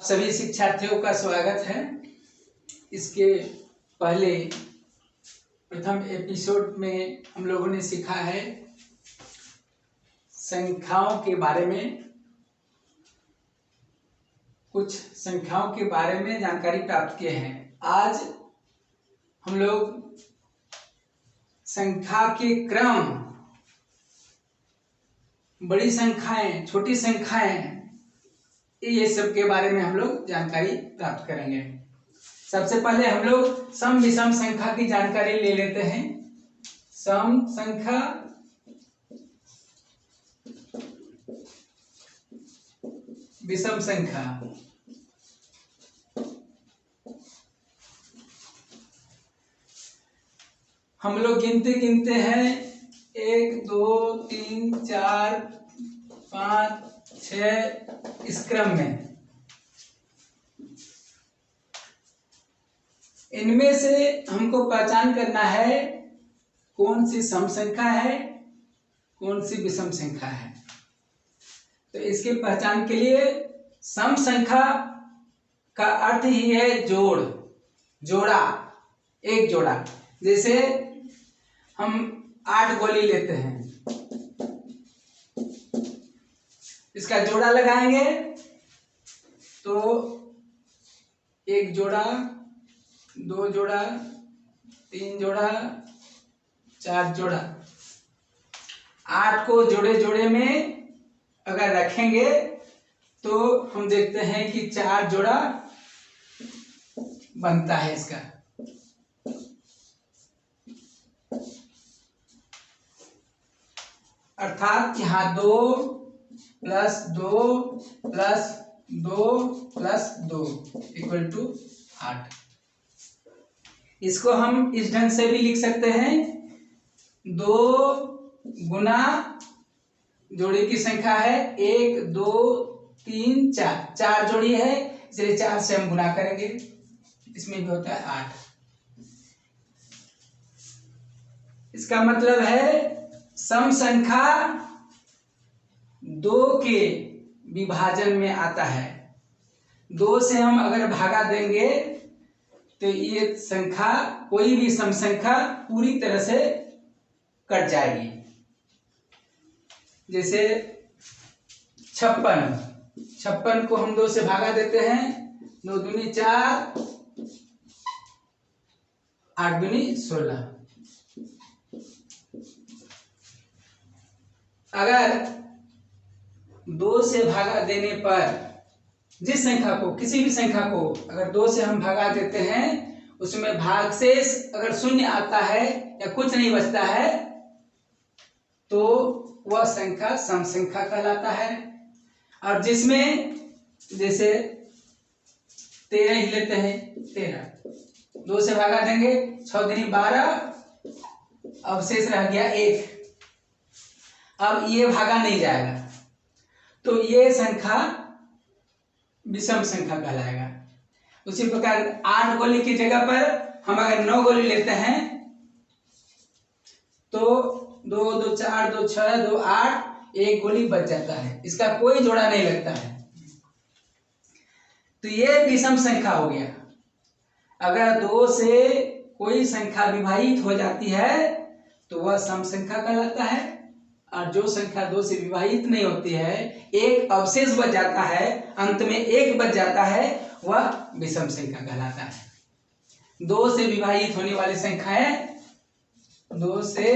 सभी शिक्षार्थियों का स्वागत है। इसके पहले प्रथम एपिसोड में हम लोगों ने सीखा है संख्याओं के बारे में, कुछ संख्याओं के बारे में जानकारी प्राप्त किए हैं। आज हम लोग संख्या के क्रम, बड़ी संख्याएं, छोटी संख्याएं, ये सब के बारे में हम लोग जानकारी प्राप्त करेंगे। सबसे पहले हम लोग सम विषम संख्या की जानकारी ले लेते हैं। सम संख्या, विषम संख्या। हम लोग गिनते हैं 1 2 3 4 5 6 इस क्रम में। इनमें से हमको पहचान करना है कौन सी सम संख्या है, कौन सी विषम संख्या है। तो इसके पहचान के लिए सम संख्या का अर्थ ही है जोड़, जोड़ा, एक जोड़ा। जैसे हम 8 गोली लेते हैं, इसका जोड़ा लगाएंगे तो 1 जोड़ा, 2 जोड़ा, 3 जोड़ा, 4 जोड़ा। 8 को जोड़े जोड़े में अगर रखेंगे तो हम देखते हैं कि 4 जोड़ा बनता है इसका। अर्थात यहाँ 2 + 2 + 2 + 2 = 8। इसको हम इस ढंग से भी लिख सकते हैं, 2 गुना जोड़ी की संख्या है 1 2 3 4, 4 जोड़ी है इसलिए 4 से हम गुना करेंगे, इसमें भी होता है 8। इसका मतलब है सम संख्या 2 के विभाजन में आता है। 2 से हम अगर भागा देंगे तो ये संख्या, कोई भी सम संख्या पूरी तरह से कट जाएगी। जैसे 56 को हम 2 से भागा देते हैं, 2 दूनी 4, 8 दूनी 16। अगर 2 से भागा देने पर जिस संख्या को, किसी भी संख्या को अगर 2 से हम भागा देते हैं, उसमें भागशेष अगर 0 आता है या कुछ नहीं बचता है तो वह संख्या सम संख्या कहलाता है। और जिसमें जैसे 13 ही लेते हैं, 13 2 से भागा देंगे, 6 दूनी 12, अवशेष रह गया 1। अब ये भागा नहीं जाएगा तो ये संख्या विषम संख्या कहलाएगा। उसी प्रकार 8 गोली की जगह पर हम अगर 9 गोली लेते हैं तो 2 2 4 2 6 2 8, 1 गोली बच जाता है, इसका कोई जोड़ा नहीं लगता है, तो ये विषम संख्या हो गया। अगर 2 से कोई संख्या विभाजित हो जाती है तो वह सम संख्या कहलाता है, और जो संख्या 2 से विभाजित नहीं होती है, एक अवशेष बच जाता है, अंत में 1 बच जाता है, वह विषम संख्या कहलाता है। 2 से विभाजित होने वाली संख्याएं 2 से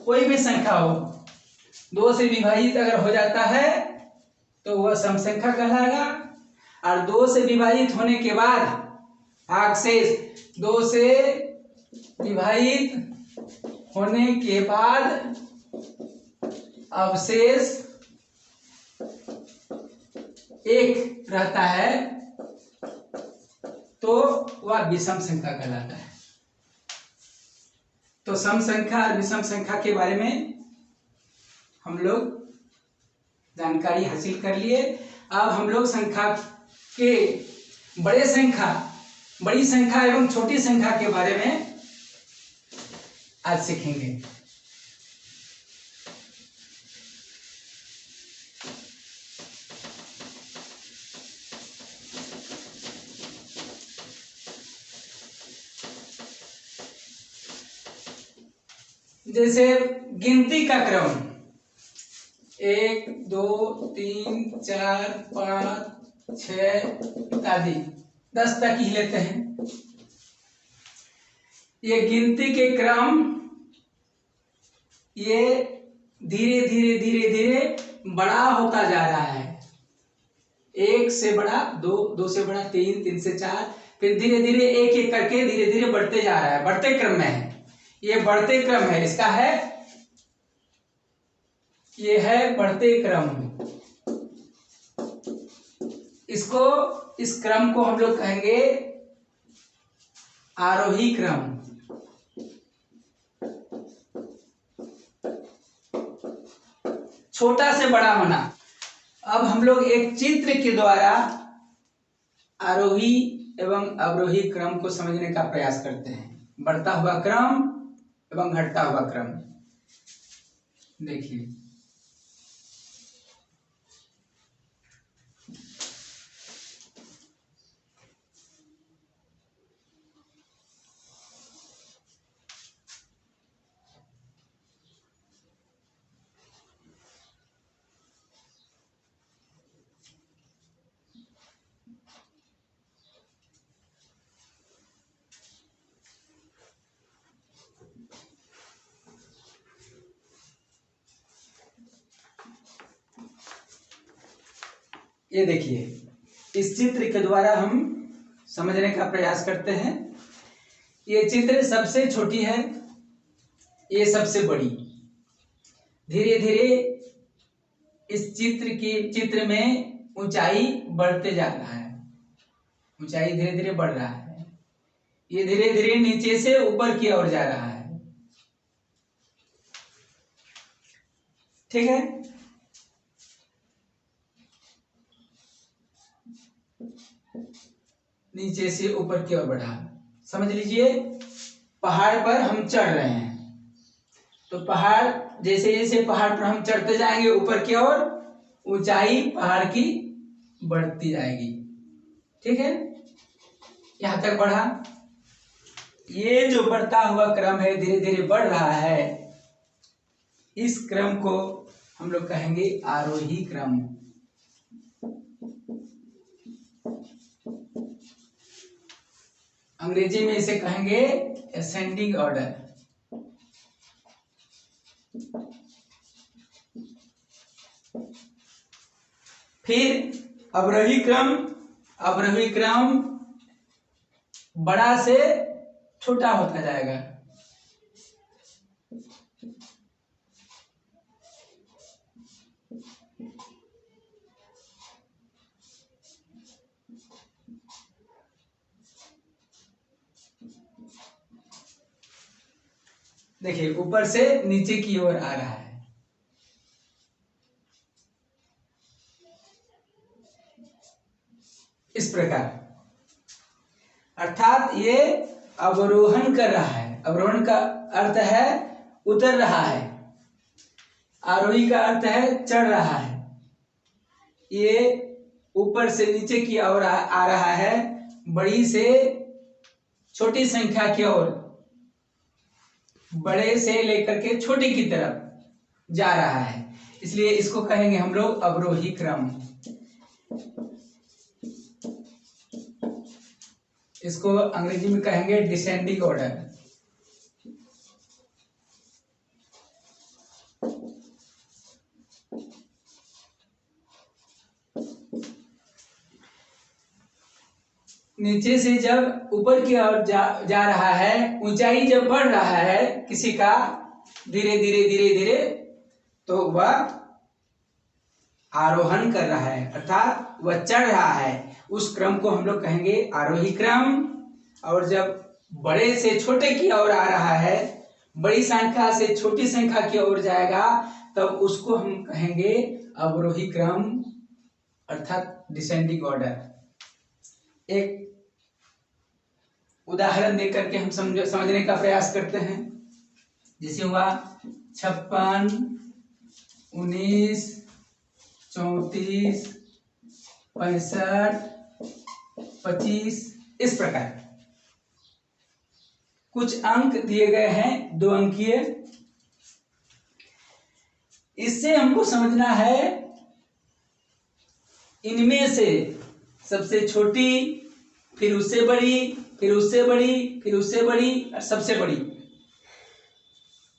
कोई भी संख्या हो, 2 से विभाजित अगर हो जाता है तो वह सम संख्या कहलाएगा। और 2 से विभाजित होने के बाद भागशेष, 2 से विभाजित होने के बाद अवशेष 1 रहता है तो वह विषम संख्या कहलाता है। तो सम संख्या और विषम संख्या के बारे में हम लोग जानकारी हासिल कर लिए। अब हम लोग संख्या के बड़ी संख्या एवं छोटी संख्या के बारे में आज सीखेंगे। जैसे गिनती का क्रम 1 2 3 4 5 6 इत्यादि 10 तक ही लेते हैं। ये गिनती के क्रम ये धीरे धीरे धीरे धीरे बड़ा होता जा रहा है। 1 से बड़ा 2, 2 से बड़ा 3, 3 से 4, फिर धीरे धीरे एक एक करके धीरे धीरे बढ़ते जा रहा है, बढ़ते क्रम में है। ये बढ़ते क्रम है, इसका है, ये है बढ़ते क्रम। इसको, इस क्रम को हम लोग कहेंगे आरोही क्रम। छोटा से बड़ा होना। अब हम लोग एक चित्र के द्वारा आरोही एवं अवरोही क्रम को समझने का प्रयास करते हैं। बढ़ता हुआ क्रम एवं घटता हुआ क्रम। देखिए, ये देखिए, इस चित्र के द्वारा हम समझने का प्रयास करते हैं। ये चित्र सबसे छोटी है, ये सबसे बड़ी। धीरे धीरे इस चित्र में ऊंचाई बढ़ते जा रहा है, ऊंचाई धीरे धीरे बढ़ रहा है। ये धीरे धीरे नीचे से ऊपर की ओर जा रहा है। ठीक है, नीचे से ऊपर की ओर बढ़ा। समझ लीजिए, पहाड़ पर हम चढ़ रहे हैं, तो पहाड़ जैसे जैसे पहाड़ पर हम चढ़ते जाएंगे ऊपर की ओर, ऊंचाई पहाड़ की बढ़ती जाएगी। ठीक है, यहां तक बढ़ा। ये जो बढ़ता हुआ क्रम है, धीरे धीरे बढ़ रहा है, इस क्रम को हम लोग कहेंगे आरोही क्रम। अंग्रेजी में इसे कहेंगे असेंडिंग ऑर्डर। फिर अवरोही क्रम। अवरोही क्रम बड़ा से छोटा होता जाएगा। देखिए, ऊपर से नीचे की ओर आ रहा है। इस प्रकार, अर्थात ये अवरोहण कर रहा है। अवरोहण का अर्थ है उतर रहा है, आरोही का अर्थ है चढ़ रहा है। ये ऊपर से नीचे की ओर आ रहा है, बड़ी से छोटी संख्या की ओर, बड़े से लेकर के छोटे की तरफ जा रहा है, इसलिए इसको कहेंगे हम लोग अवरोही क्रम। इसको अंग्रेजी में कहेंगे डिसेंडिंग ऑर्डर। नीचे से जब ऊपर की ओर जा रहा है, ऊंचाई जब बढ़ रहा है किसी का, धीरे धीरे धीरे धीरे, तो वह आरोहण कर रहा है, अर्थात वह चढ़ रहा है। उस क्रम को हम लोग कहेंगे आरोही क्रम। और जब बड़े से छोटे की ओर आ रहा है, बड़ी संख्या से छोटी संख्या की ओर जाएगा, तब उसको हम कहेंगे अवरोही क्रम, अर्थात डिसेंडिंग ऑर्डर। एक उदाहरण देकर के हम समझने का प्रयास करते हैं। जैसे हुआ 56, 19, 34, 65, 25, इस प्रकार कुछ अंक दिए गए हैं 2 अंकीय। इससे हमको समझना है इनमें से सबसे छोटी, फिर उससे बड़ी, फिर उससे बड़ी, फिर उससे बड़ी और सबसे बड़ी,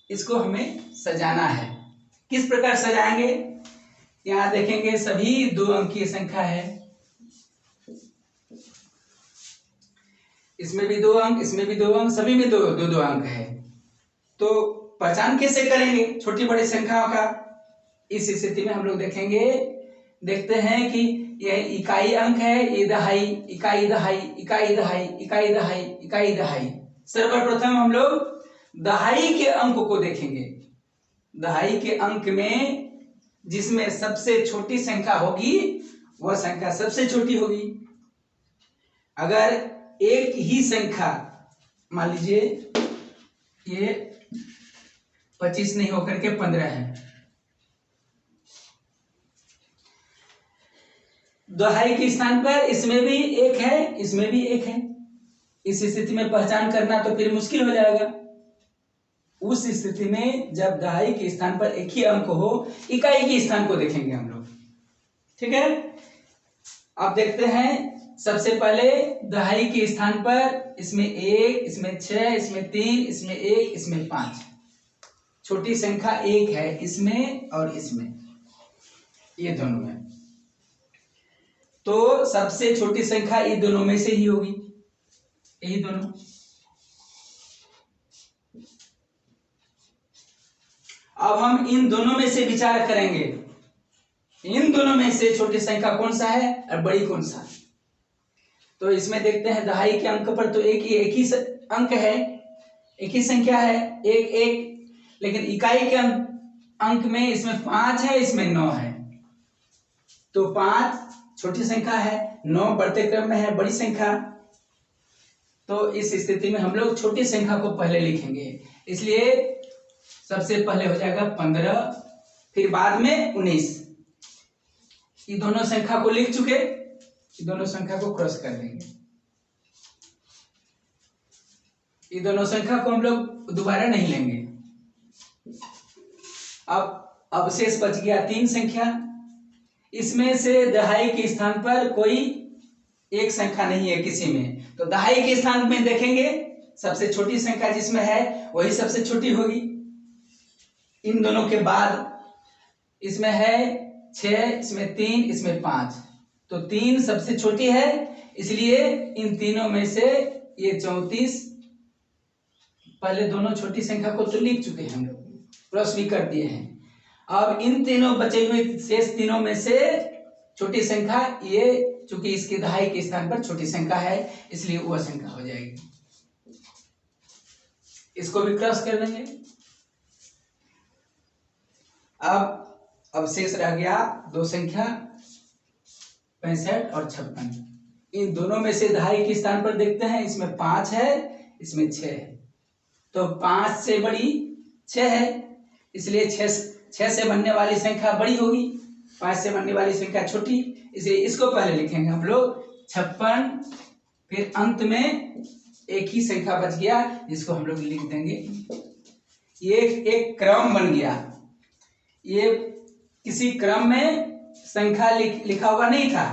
इसको हमें सजाना है। किस प्रकार सजाएंगे? यहां देखेंगे सभी 2 अंकीय संख्या है, इसमें भी 2 अंक, इसमें भी 2 अंक, सभी में 2 अंक है। तो पहचान कैसे करेंगे छोटी बड़ी संख्याओं का? इस स्थिति में हम लोग देखते हैं कि यह इकाई अंक है, ये दहाई, इकाई दहाई, इकाई दहाई, इकाई दहाई, इकाई दहाई। सर्वप्रथम हम लोग दहाई के अंक को देखेंगे। दहाई के अंक में जिसमें सबसे छोटी संख्या होगी वह संख्या सबसे छोटी होगी। अगर एक ही संख्या, मान लीजिए ये 25 नहीं होकर के 15 है, दहाई के स्थान पर इसमें भी 1 है, इसमें भी 1 है। इस स्थिति में पहचान करना तो फिर मुश्किल हो जाएगा। उस स्थिति में जब दहाई के स्थान पर एक ही अंक हो, इकाई के स्थान को देखेंगे हम लोग। ठीक है, अब देखते हैं सबसे पहले दहाई के स्थान पर इसमें 1, इसमें 6, इसमें 3, इसमें 1, इसमें 5। छोटी संख्या 1 है इसमें और इसमें, ये दोनों में। तो सबसे छोटी संख्या ये दोनों में से ही होगी, यही दोनों। अब हम इन दोनों में से विचार करेंगे, इन दोनों में से छोटी संख्या कौन सा है और बड़ी कौन सा। तो इसमें देखते हैं दहाई के अंक पर तो एक ही अंक है, एक ही संख्या है, 1 1। लेकिन इकाई के अंक में इसमें 5 है, इसमें 9 है। तो 5 छोटी संख्या है, 9 बढ़ते क्रम में है, बड़ी संख्या। तो इस स्थिति में हम लोग छोटी संख्या को पहले लिखेंगे, इसलिए सबसे पहले हो जाएगा 15, फिर बाद में 19। ये दोनों संख्या को लिख चुके, ये दोनों संख्या को क्रॉस कर देंगे। ये दोनों संख्या को हम लोग दोबारा नहीं लेंगे। अब अवशेष बच गया 3 संख्या। इसमें से दहाई के स्थान पर कोई एक संख्या नहीं है किसी में, तो दहाई के स्थान में देखेंगे सबसे छोटी संख्या जिसमें है वही सबसे छोटी होगी। इन दोनों के बाद इसमें है 6, इसमें 3, इसमें 5, तो 3 सबसे छोटी है, इसलिए इन तीनों में से ये 34। पहले दोनों छोटी संख्या को तो लिख चुके हैं हम लोग, क्रॉस भी कर दिए हैं। अब इन तीनों बचे हुए शेष तीनों में से छोटी संख्या ये, चूंकि इसके दहाई के स्थान पर छोटी संख्या है इसलिए वह संख्या हो जाएगी। इसको भी क्रॉस कर देंगे। अब शेष रह गया 2 संख्या 65 और 56। इन दोनों में से दहाई के स्थान पर देखते हैं, इसमें 5 है, इसमें 6 है। तो 5 से बड़ी 6 है, इसलिए 6 से बनने वाली संख्या बड़ी होगी, 5 से बनने वाली संख्या छोटी, इसलिए इसको पहले लिखेंगे हम लोग 56। फिर अंत में एक ही संख्या बच गया जिसको हम लोग लिख देंगे। ये एक क्रम बन गया। ये किसी क्रम में संख्या लिखा हुआ नहीं था,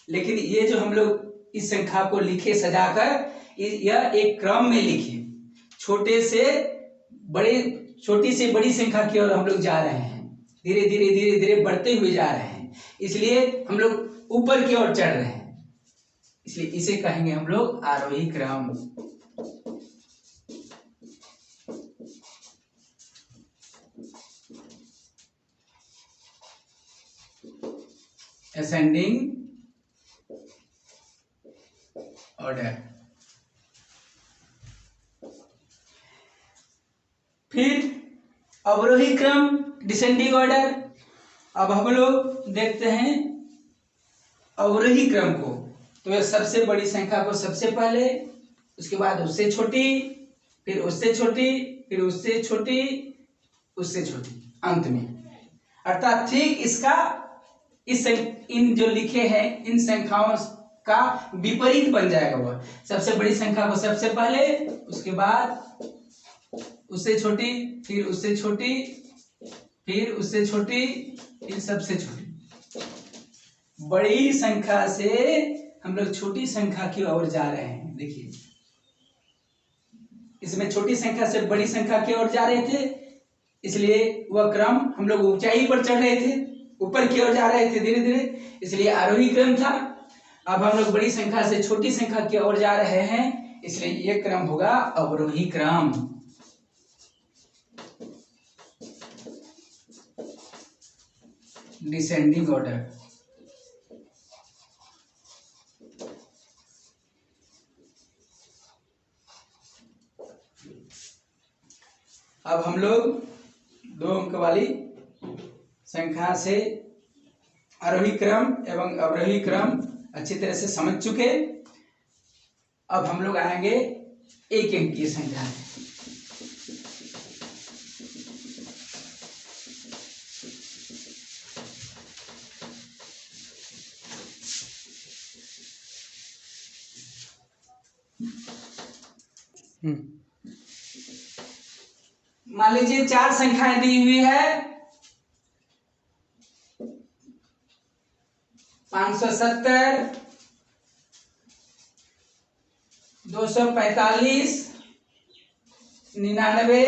लेकिन ये जो हम लोग इस संख्या को लिखे सजाकर, यह एक क्रम में लिखे। छोटी से बड़ी संख्या की ओर हम लोग जा रहे हैं, धीरे धीरे बढ़ते हुए जा रहे हैं, इसलिए हम लोग ऊपर की ओर चढ़ रहे हैं, इसलिए इसे कहेंगे हम लोग आरोही क्रम। Ascending order. फिर अवरोही क्रम, डिसेंडिंग ऑर्डर। अब हम लोग देखते हैं अवरोही क्रम को, तो सबसे बड़ी संख्या को सबसे पहले, उसके बाद उससे छोटी, फिर उससे छोटी, फिर उससे छोटी, उससे छोटी, अंत में। अर्थात ठीक इसका इन जो लिखे हैं इन संख्याओं का विपरीत बन जाएगा। वह सबसे बड़ी संख्या को सबसे पहले, उसके बाद उससे छोटी, फिर उससे छोटी, फिर उससे छोटी, फिर सबसे छोटी। बड़ी संख्या से हम लोग छोटी संख्या की ओर जा रहे हैं। देखिए इसमें छोटी संख्या से बड़ी संख्या की ओर जा रहे थे, इसलिए वह क्रम हम लोग ऊंचाई पर चढ़ रहे थे, ऊपर की ओर जा रहे थे धीरे धीरे, इसलिए आरोही क्रम था। अब हम लोग बड़ी संख्या से छोटी संख्या की ओर जा रहे हैं, इसलिए ये क्रम होगा अवरोही क्रम। Descending order. अब हम लोग 2 अंक वाली संख्या से आरोही क्रम एवं अवरोही क्रम अच्छी तरह से समझ चुके। अब हम लोग आएंगे 1 अंकीय संख्या में। मान लीजिए 4 संख्याएं दी हुई है, 570, 245, 99,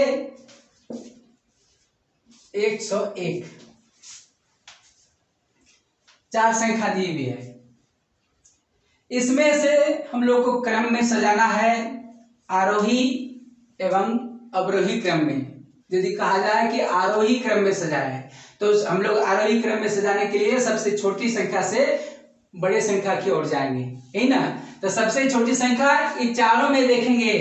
101। 4 संख्या दी हुई है। इसमें से हम लोग को क्रम में सजाना है आरोही एवं अवरोही क्रम में। यदि कहा जाए कि आरोही क्रम में सजाए तो हम लोग आरोही क्रम में सजाने के लिए सबसे छोटी संख्या से बड़े संख्या की ओर जाएंगे, यही ना। तो सबसे छोटी संख्या इन चारों में देखेंगे,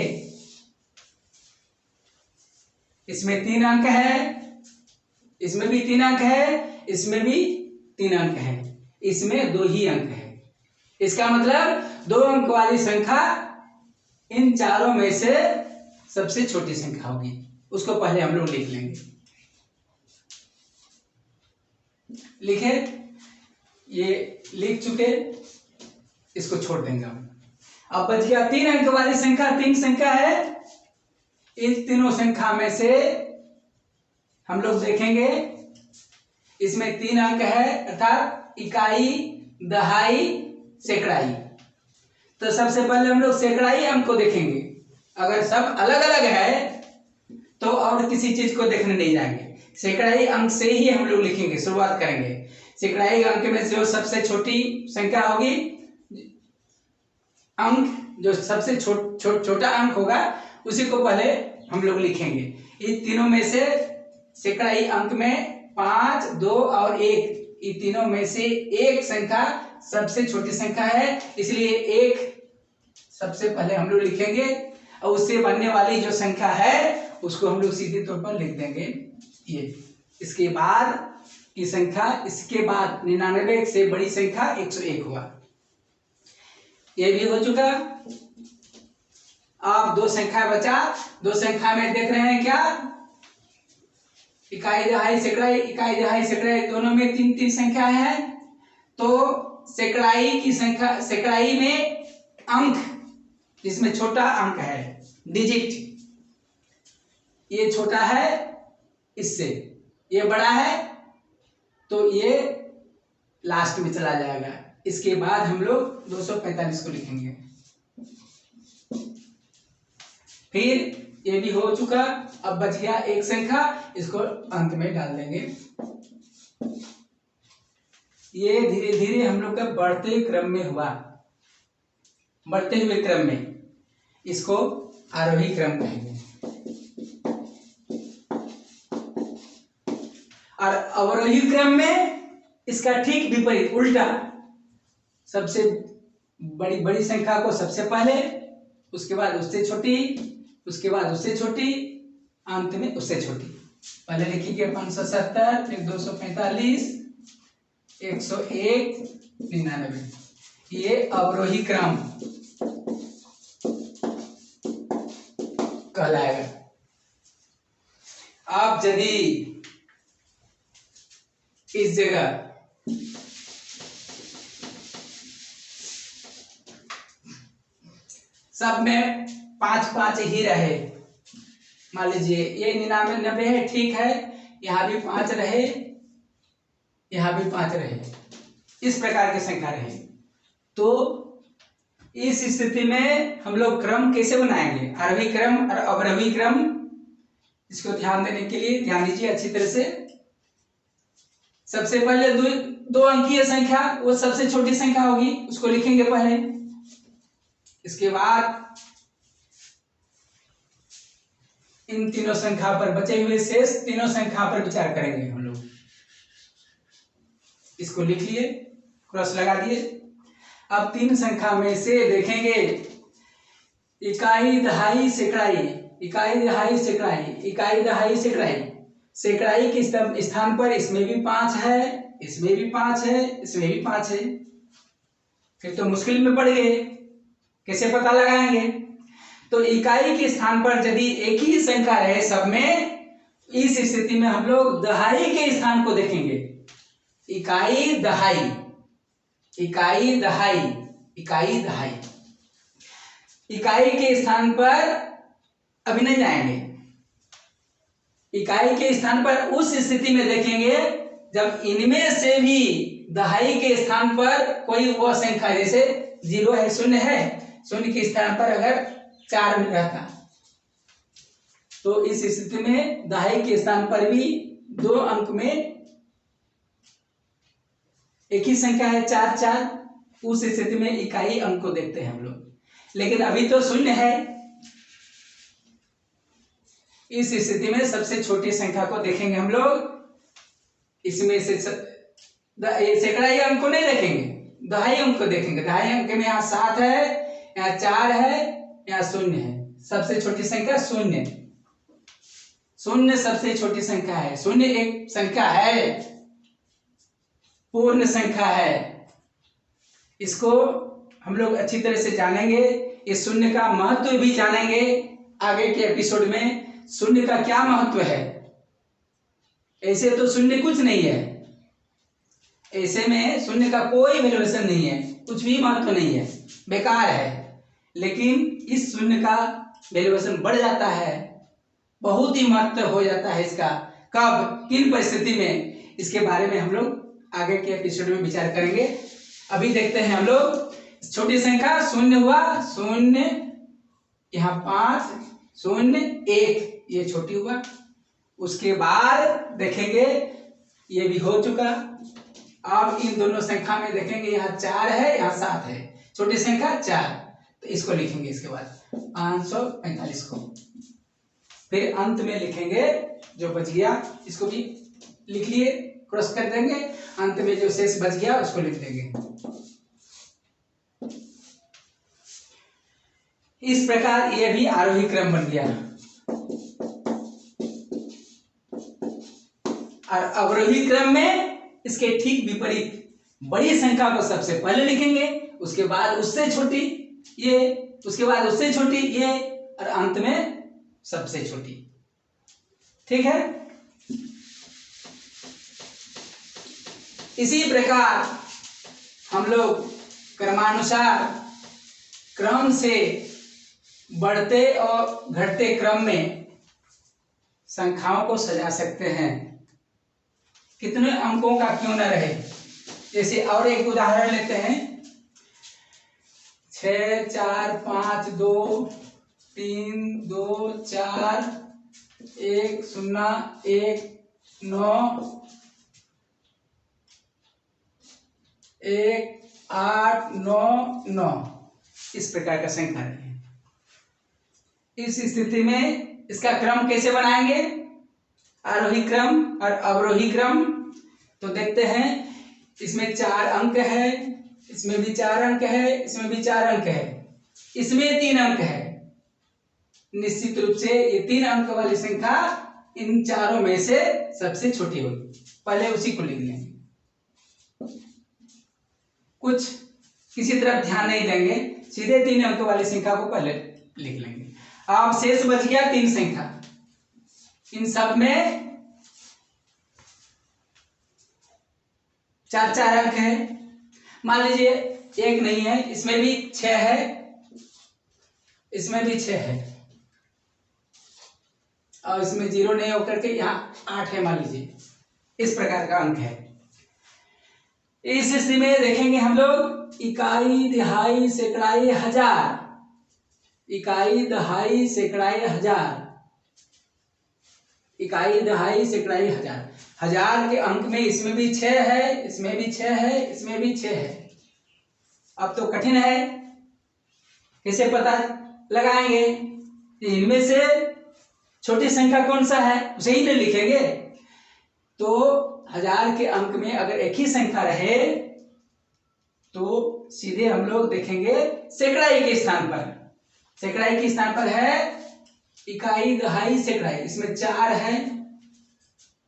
इसमें 3 अंक है, इसमें भी 3 अंक है, इसमें भी 3 अंक है, इसमें 2 ही अंक है। इसका मतलब 2 अंक वाली संख्या इन चारों में से सबसे छोटी संख्या होगी। उसको पहले हम लोग लिख लेंगे। लिखे, ये लिख चुके, इसको छोड़ देंगे हम। अब बच गया 3 अंक वाली संख्या। 3 संख्या है, इन तीनों संख्या में से हम लोग देखेंगे, इसमें 3 अंक है, अर्थात इकाई, दहाई, सैकड़ाई। तो सबसे पहले हम लोग सैकड़ाई अंक को देखेंगे। अगर सब अलग अलग है तो और किसी चीज को देखने नहीं जाएंगे, सैकड़ाई अंक से ही हम लोग लिखेंगे, शुरुआत करेंगे। सैकड़ाई अंक में जो सबसे छोटी संख्या होगी, अंक जो सबसे छोटा अंक होगा उसी को पहले हम लोग लिखेंगे। इन तीनों में से सैकड़ाई अंक में 5, 2 और 1, इन तीनों में से एक संख्या सबसे छोटी संख्या है, इसलिए 1 सबसे पहले हम लोग लिखेंगे और उससे बनने वाली जो संख्या है उसको हम लोग सीधे तौर पर लिख देंगे ये। इसके बाद की संख्या, इसके बाद 99 से बड़ी संख्या 101 हुआ। ये भी हो चुका। अब 2 संख्या बचा। 2 संख्या में देख रहे हैं क्या, इकाई, दहाई, सैकड़ाई। इकाई, दहाई, सैकड़ाई दोनों में 3-3 संख्या है। तो सैकड़ाई की संख्या, सैकड़ाई में अंक जिसमें छोटा अंक है, डिजिट, ये छोटा है इससे, ये बड़ा है तो ये लास्ट में चला जाएगा। इसके बाद हम लोग 245 को लिखेंगे। फिर ये भी हो चुका। अब बच गया एक संख्या, इसको अंत में डाल देंगे। ये धीरे धीरे हम लोग का बढ़ते क्रम में हुआ, बढ़ते हुए क्रम में, इसको आरोही क्रम कहेंगे। और अवरोही क्रम में इसका ठीक विपरीत, उल्टा, सबसे बड़ी संख्या को सबसे पहले, उसके बाद उससे छोटी, उसके बाद उससे छोटी, अंत में उससे छोटी। पहले लिखिए 570, फिर 245, 101, 99। ये अवरोही क्रम कहलाएगा। आप यदि इस जगह सब में 5-5 ही रहे, मान लीजिए ये 99 है, ठीक है, यहाँ भी 5 रहे, यहाँ भी 5 रहे, इस प्रकार की संख्या रहे, तो इस स्थिति में हम लोग क्रम कैसे बनाएंगे, आरोही क्रम और अवरोही क्रम। इसको ध्यान देने के लिए ध्यान दीजिए अच्छी तरह से। सबसे पहले दो अंकीय संख्या, वो सबसे छोटी संख्या होगी, उसको लिखेंगे पहले। इसके बाद इन तीनों संख्या पर, बचे हुए शेष तीनों संख्या पर विचार करेंगे हम लोग। इसको लिख लिए, क्रॉस लगा दिए। अब 3 संख्या में से देखेंगे इकाई, दहाई, सैकड़ाई, इकाई, दहाई, सैकड़ाई, इकाई, दहाई, सैकड़ाई। सैकड़ाई के स्थान पर इसमें भी 5 है, इसमें भी 5 है, इसमें भी 5 है। फिर तो मुश्किल में पड़ गए, कैसे पता लगाएंगे? तो इकाई के स्थान पर यदि एक ही संख्या रहे सब में, इस स्थिति में हम लोग दहाई के स्थान को देखेंगे। इकाई, दहाई, इकाई, दहाई, इकाई, दहाई। इकाई के स्थान पर अभी नहीं जाएंगे। इकाई के स्थान पर उस स्थिति में देखेंगे जब इनमें से भी दहाई के स्थान पर कोई वह संख्या, जैसे 0 है, 0 है, 0 के स्थान पर अगर 4 में रहता, तो इस स्थिति में दहाई के स्थान पर भी 2 अंक में एक ही संख्या है, 4 4। उस स्थिति में इकाई अंक को देखते हैं हम लोग। लेकिन अभी तो 0 है, इस स्थिति में सबसे छोटी संख्या को देखेंगे हम लोग। इसमें से सैकड़ाई अंक को नहीं देखेंगे, दहाई अंक को देखेंगे। दहाई अंक में यहाँ 7 है, यहाँ 4 है, यहाँ 0 है। सबसे छोटी संख्या 0। 0 सबसे छोटी संख्या है। 0 एक संख्या है, पूर्ण संख्या है। इसको हम लोग अच्छी तरह से जानेंगे। इस 0 का महत्व भी जानेंगे आगे के एपिसोड में। 0 का क्या महत्व है? ऐसे तो 0 कुछ नहीं है, ऐसे में 0 का कोई वैल्यूएशन नहीं है, कुछ भी महत्व नहीं है, बेकार है। लेकिन इस 0 का वैल्यूएशन बढ़ जाता है, बहुत ही महत्व हो जाता है इसका। कब, किन परिस्थिति में, इसके बारे में हम लोग आगे के एपिसोड में विचार करेंगे। अभी देखते हैं हम लोग छोटी संख्या 0 हुआ, 0, यहाँ 5, 0, 1, ये छोटी हुआ। उसके बाद देखेंगे ये भी हो चुका। अब इन दोनों संख्या में देखेंगे, यहाँ 4 है, यहाँ 7 है, छोटी संख्या 4, तो इसको लिखेंगे। इसके बाद 545 को फिर अंत में लिखेंगे जो बच गया, इसको भी लिख लिए, क्रॉस कर देंगे। अंत में जो शेष बच गया उसको लिख देंगे। इस प्रकार ये भी आरोही क्रम बन गया। और अवरोही क्रम में इसके ठीक विपरीत, बड़ी संख्या को सबसे पहले लिखेंगे, उसके बाद उससे छोटी ये, उसके बाद उससे छोटी ये, और अंत में सबसे छोटी। ठीक है। इसी प्रकार हम लोग क्रमानुसार क्रम से बढ़ते और घटते क्रम में संख्याओं को सजा सकते हैं, कितने अंकों का क्यों न रहे। जैसे और एक उदाहरण लेते हैं, 6 4 5 2 3 2 4 1 0 1 9 1 8 9 9, इस प्रकार का संख्या है। इस स्थिति में इसका क्रम कैसे बनाएंगे, आरोही क्रम और अवरोही क्रम। तो देखते हैं, इसमें 4 अंक है, इसमें भी 4 अंक है, इसमें भी 4 अंक है, इसमें 3 अंक है। निश्चित रूप से ये 3 अंक वाली संख्या इन चारों में से सबसे छोटी होगी। पहले उसी को लिख लेंगे, कुछ किसी तरफ ध्यान नहीं देंगे, सीधे 3 अंक वाली संख्या को पहले लिख लेंगे। अब शेष बच गया 3 संख्या। इन सब में 4-4 अंक है। मान लीजिए एक नहीं है, इसमें भी 6 है, इसमें भी 6 है, और इसमें 0 नहीं होकर के यहाँ 8 है मान लीजिए। इस प्रकार का अंक है। इस स्थिति में देखेंगे हम लोग इकाई, दिहाई, सैकड़ाई, हजार, इकाई, दहाई, सैकड़ाई, हजार, इकाई, दहाई, सैकड़ाई, हजार। हजार के अंक में इसमें भी 6 है, इसमें भी 6 है, इसमें भी 6 है। अब तो कठिन है, कैसे पता लगाएंगे? इनमें से छोटी संख्या कौन सा है उसे ही नहीं लिखेंगे। तो 1000 के अंक में अगर एक ही संख्या रहे तो सीधे हम लोग देखेंगे सैकड़ाई के स्थान पर। सैकड़ाई के स्थान पर है इकाई, दहाई, सैकड़ाई। इसमें 4 है,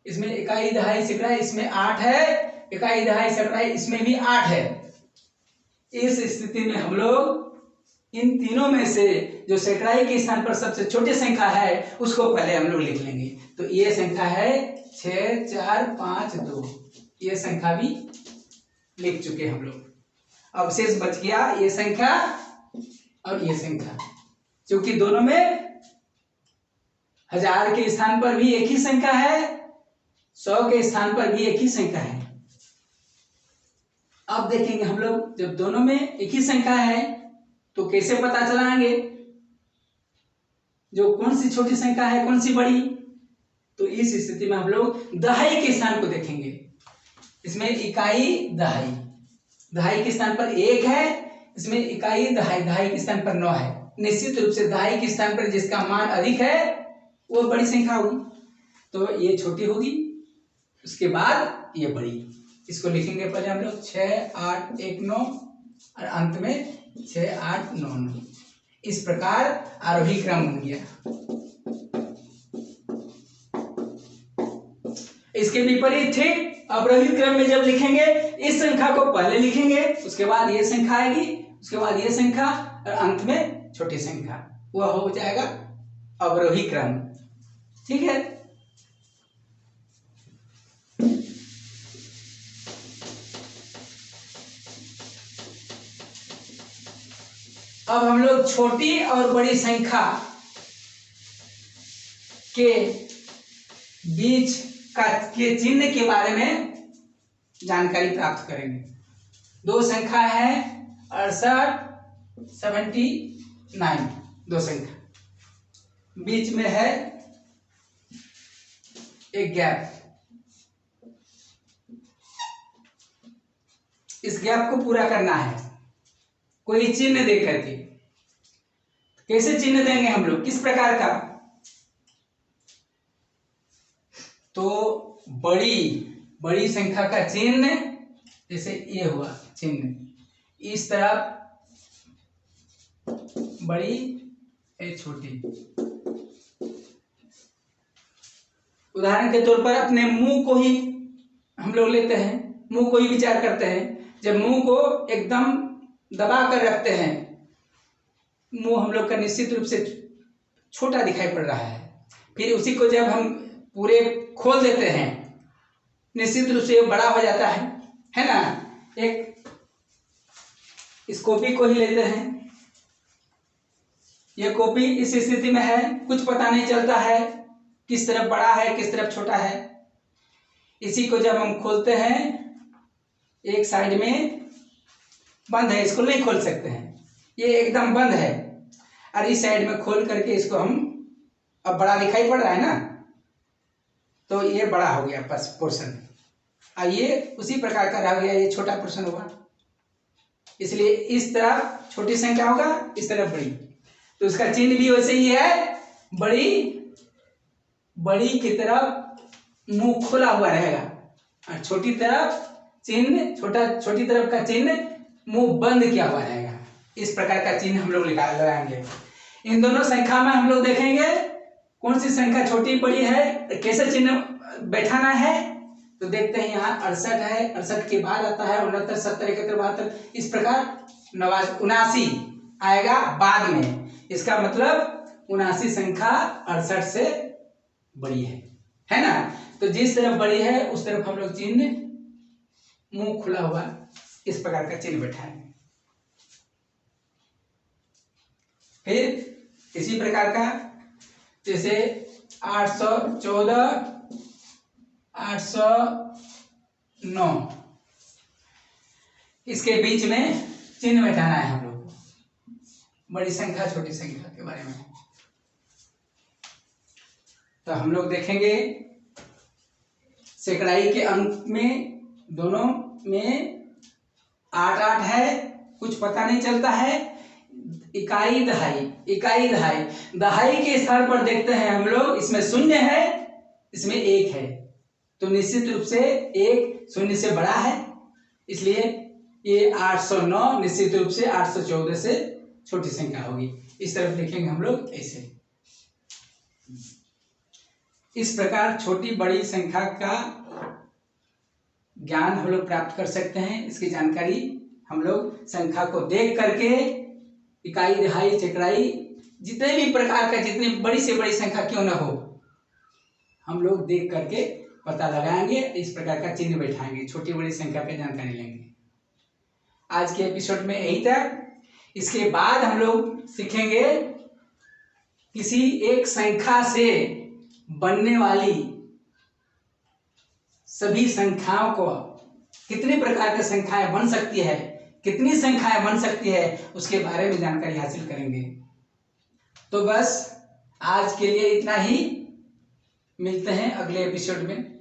इसमें इकाई, दहाई, सैकड़ाई, इसमें 8 है, इकाई, दहाई, सैकड़ाई, इसमें भी 8 है। इस स्थिति में हम लोग इन तीनों में से जो सैकड़ाई के स्थान पर सबसे छोटी संख्या है उसको पहले हम लोग लिख लेंगे। तो ये संख्या है 6, 4, 5, 2। ये संख्या भी लिख चुके हम लोग। अब शेष बच गया ये संख्या और ये संख्या, क्योंकि दोनों में 1000 के स्थान पर भी एक ही संख्या है, 100 के स्थान पर भी एक ही संख्या है। अब देखेंगे हम लोग जब दोनों में एक ही संख्या है तो कैसे पता चलाएंगे जो कौन सी छोटी संख्या है कौन सी बड़ी। तो इस स्थिति में हम लोग दहाई के स्थान को देखेंगे। इसमें इकाई, दहाई, दहाई के स्थान पर 1 है, इसमें इकाई, दहाई, दहाई के स्थान पर 9 है। निश्चित रूप से दहाई के स्थान पर जिसका मान अधिक है वो बड़ी संख्या होगी, तो ये छोटी होगी, उसके बाद ये बड़ी। इसको लिखेंगे पहले हम लोग 6, 8, 1, 9 और अंत में 6, 8, 9, 9। इस प्रकार आरोही क्रम बन गया। इसके विपरीत ठीक अवरोही क्रम में जब लिखेंगे इस संख्या को पहले लिखेंगे, उसके बाद ये संख्या आएगी, उसके बाद ये संख्या और अंत में छोटी संख्या, वह हो जाएगा अवरोही क्रम। ठीक है। अब हम लोग छोटी और बड़ी संख्या के बीच के चिन्ह के बारे में जानकारी प्राप्त करेंगे। दो संख्या है 68, 79, दो संख्या, बीच में है एक गैप। इस गैप को पूरा करना है कोई चिन्ह दे करके। कैसे चिन्ह देंगे हम लोग, किस प्रकार का? तो बड़ी संख्या का चिन्ह, जैसे ये हुआ चिन्ह, इस तरफ बड़ी ए छोटी। उदाहरण के तौर पर अपने मुंह को ही हम लोग लेते हैं, मुंह को ही विचार करते हैं। जब मुंह को एकदम दबा कर रखते हैं, मुंह हम लोग का निश्चित रूप से छोटा दिखाई पड़ रहा है। फिर उसी को जब हम पूरे खोल देते हैं निश्चित रूप से बड़ा हो जाता है ना। एक इस कॉपी को ही लेते हैं, यह कॉपी इस स्थिति में है, कुछ पता नहीं चलता है किस तरफ बड़ा है किस तरफ छोटा है। इसी को जब हम खोलते हैं, एक साइड में बंद है, इसको नहीं खोल सकते हैं, ये एकदम बंद है, और इस साइड में खोल करके इसको हम, अब बड़ा दिखाई पड़ रहा है ना, तो ये बड़ा हो गया पोर्शन, और ये उसी प्रकार का रह गया, ये छोटा पोर्शन होगा। इसलिए इस तरफ छोटी संख्या होगा, इस तरफ बड़ी, तो उसका चिन्ह भी वैसे ही है, बड़ी की तरफ मुंह खोला हुआ रहेगा, और छोटी तरफ चिन्ह, छोटी तरफ का चिन्ह मुंह बंद किया हुआ रहेगा। इस प्रकार का चिन्ह हम लोग लगाएंगे। इन दोनों संख्या में हम लोग देखेंगे कौन सी संख्या छोटी बड़ी है, कैसे चिन्ह बैठाना है। तो देखते हैं यहाँ 68 है, 68 के बाद आता है 69, 70, 71, 72, इस प्रकार 79 आएगा बाद में। इसका मतलब 79 संख्या 68 से बड़ी है ना। तो जिस तरफ बड़ी है उस तरफ हम लोग चिन्ह, मुंह खुला हुआ इस प्रकार का चिन्ह बैठाएंगे। फिर इसी प्रकार का जैसे 814, 809 इसके बीच में चिन्ह बैठाना है हम लोग को, बड़ी संख्या छोटी संख्या के बारे में। तो हम लोग देखेंगे सैकड़ाई के अंक में दोनों में 8-8 है, कुछ पता नहीं चलता है। इकाई दहाई दहाई के स्थान पर देखते हैं हम लोग, इसमें शून्य है, इसमें 1 है, तो निश्चित रूप से 1 शून्य से बड़ा है, इसलिए ये 809 निश्चित रूप से 814 से छोटी संख्या होगी। इस तरफ देखेंगे हम लोग ऐसे। इस प्रकार छोटी बड़ी संख्या का ज्ञान हम लोग प्राप्त कर सकते हैं। इसकी जानकारी हम लोग संख्या को देख करके, इकाई दहाई चकराई जितने भी प्रकार का, जितनी बड़ी से बड़ी संख्या क्यों न हो, हम लोग देख करके पता लगाएंगे, इस प्रकार का चिन्ह बैठाएंगे, छोटी बड़ी संख्या की जानकारी लेंगे। आज के एपिसोड में यही तक। इसके बाद हम लोग सीखेंगे किसी एक संख्या से बनने वाली सभी संख्याओं को, कितने प्रकार की संख्याएं बन सकती है, कितनी संख्याएं बन सकती है, उसके बारे में जानकारी हासिल करेंगे। तो बस आज के लिए इतना ही, मिलते हैं अगले एपिसोड में।